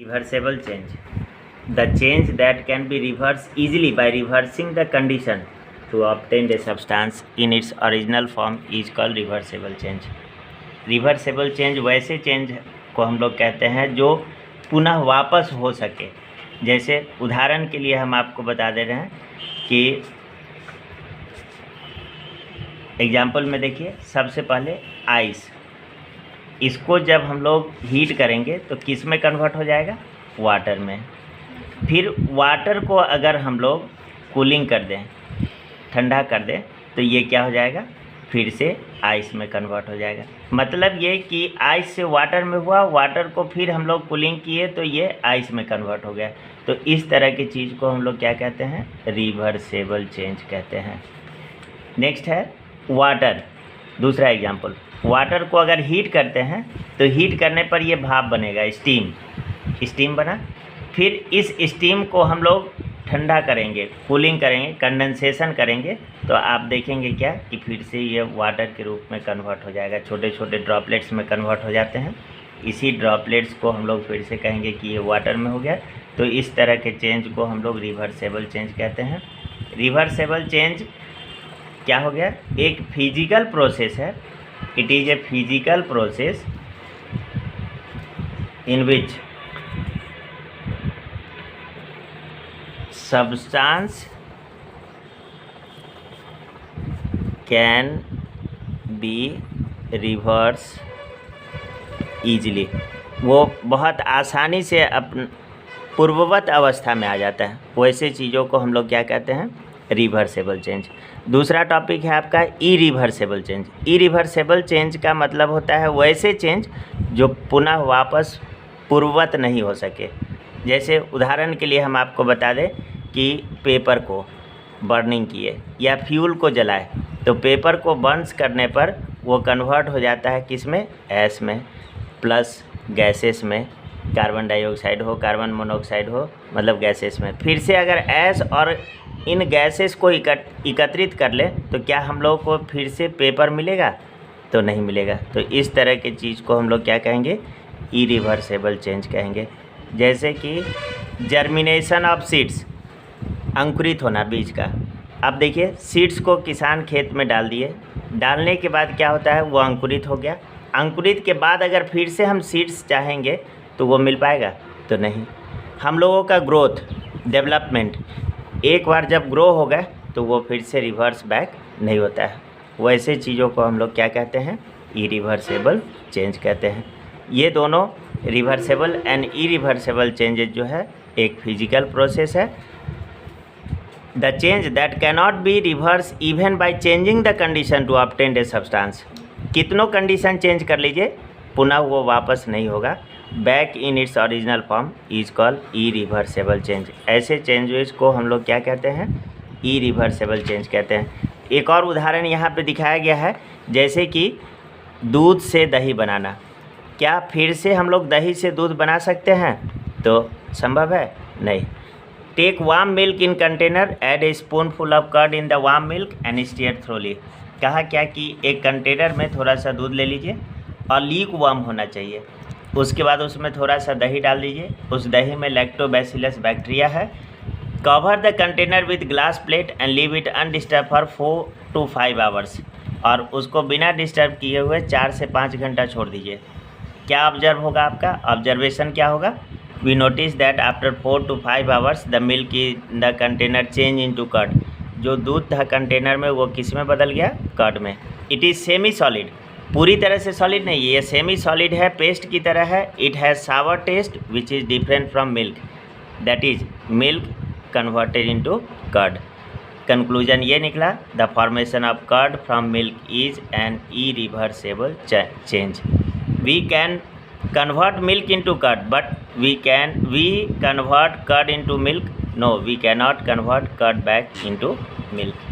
Reversible change. The change that can be reversed easily by reversing the condition to obtain the substance in its original form is called reversible change. Reversible change वैसे change को हम लोग कहते हैं जो पुनः वापस हो सके। जैसे उदाहरण के लिए हम आपको बता दे रहे हैं कि एग्जाम्पल में देखिए, सबसे पहले आइस, इसको जब हम लोग हीट करेंगे तो किस में कन्वर्ट हो जाएगा? वाटर में। फिर वाटर को अगर हम लोग कूलिंग कर दें, ठंडा कर दें, तो ये क्या हो जाएगा? फिर से आइस में कन्वर्ट हो जाएगा। मतलब ये कि आइस से वाटर में हुआ, वाटर को फिर हम लोग कूलिंग किए तो ये आइस में कन्वर्ट हो गया। तो इस तरह की चीज़ को हम लोग क्या कहते हैं? रिवर्सेबल चेंज कहते हैं। नेक्स्ट है वाटर। दूसरा एग्जाम्पल, वाटर को अगर हीट करते हैं तो हीट करने पर ये भाप बनेगा, स्टीम बना। फिर इस स्टीम को हम लोग ठंडा करेंगे, कूलिंग करेंगे, कंडेंसेशन करेंगे, तो आप देखेंगे क्या कि फिर से ये वाटर के रूप में कन्वर्ट हो जाएगा, छोटे छोटे ड्रॉपलेट्स में कन्वर्ट हो जाते हैं। इसी ड्रॉपलेट्स को हम लोग फिर से कहेंगे कि ये वाटर में हो गया। तो इस तरह के चेंज को हम लोग रिवर्सेबल चेंज कहते हैं। रिवर्सेबल चेंज क्या हो गया? एक फिजिकल प्रोसेस है। It is a physical process in which substance can be reversed easily। वो बहुत आसानी से अपन पूर्ववत अवस्था में आ जाता है। वैसे चीज़ों को हम लोग क्या कहते हैं? Reversible change. दूसरा टॉपिक है आपका इरिवर्सेबल चेंज। इरिवर्सेबल चेंज का मतलब होता है वैसे चेंज जो पुनः वापस पूर्ववत नहीं हो सके। जैसे उदाहरण के लिए हम आपको बता दें कि पेपर को बर्निंग किए या फ्यूल को जलाए, तो पेपर को बर्न्स करने पर वो कन्वर्ट हो जाता है किस में? ऐश में, प्लस गैसेस में, कार्बन डाइऑक्साइड हो, कार्बन मोनोऑक्साइड हो, मतलब गैसेस में। फिर से अगर ऐश और इन गैसेस को एकत्रित कर ले तो क्या हम लोग को फिर से पेपर मिलेगा? तो नहीं मिलेगा। तो इस तरह की चीज़ को हम लोग क्या कहेंगे? इरिवर्सेबल चेंज कहेंगे। जैसे कि जर्मिनेशन ऑफ सीड्स, अंकुरित होना बीज का। अब देखिए, सीड्स को किसान खेत में डाल दिए, डालने के बाद क्या होता है? वो अंकुरित हो गया। अंकुरित के बाद अगर फिर से हम सीड्स चाहेंगे तो वो मिल पाएगा? तो नहीं। हम लोगों का ग्रोथ, डेवलपमेंट, एक बार जब ग्रो हो गए तो वो फिर से रिवर्स बैक नहीं होता है। वैसे चीज़ों को हम लोग क्या कहते हैं? इरिवर्सेबल चेंज कहते हैं। ये दोनों रिवर्सेबल एंड इरिवर्सेबल चेंजेस जो है एक फिजिकल प्रोसेस है। The change that cannot be reverse even by changing the condition to obtain a substance. कितनों कंडीशन चेंज कर लीजिए, पुनः वो वापस नहीं होगा। Back in its original form is called irreversible change. ऐसे चेंजेस को हम लोग क्या कहते हैं? इरिवर्सेबल चेंज कहते हैं। एक और उदाहरण यहाँ पे दिखाया गया है, जैसे कि दूध से दही बनाना। क्या फिर से हम लोग दही से दूध बना सकते हैं? तो संभव है? नहीं। Take warm milk in container, add a spoonful of curd in the warm milk and stir thoroughly. कहा क्या कि एक कंटेनर में थोड़ा सा दूध ले लीजिए और लीक वार्म होना चाहिए। उसके बाद उसमें थोड़ा सा दही डाल दीजिए। उस दही में लैक्टोबैसिलस बैक्टीरिया है। Cover the container with glass plate and leave it undisturbed for 4 to 5 hours. और उसको बिना डिस्टर्ब किए हुए 4 से 5 घंटा छोड़ दीजिए। क्या ऑब्जर्व होगा? आपका ऑब्जर्वेशन क्या होगा? We notice that after 4 to 5 hours the milk in the container change into curd. जो दूध था कंटेनर में वो किस में बदल गया? कर्ड में। इट इज़ सेमी सॉलिड, पूरी तरह से सॉलिड नहीं, ये सेमी सॉलिड है, पेस्ट की तरह है। It has sour taste which is different from milk, that is milk converted into curd. Conclusion ये निकला, the formation of curd from milk is an irreversible change. We can convert milk into curd, but we convert curd into milk? No, we cannot convert curd back into milk.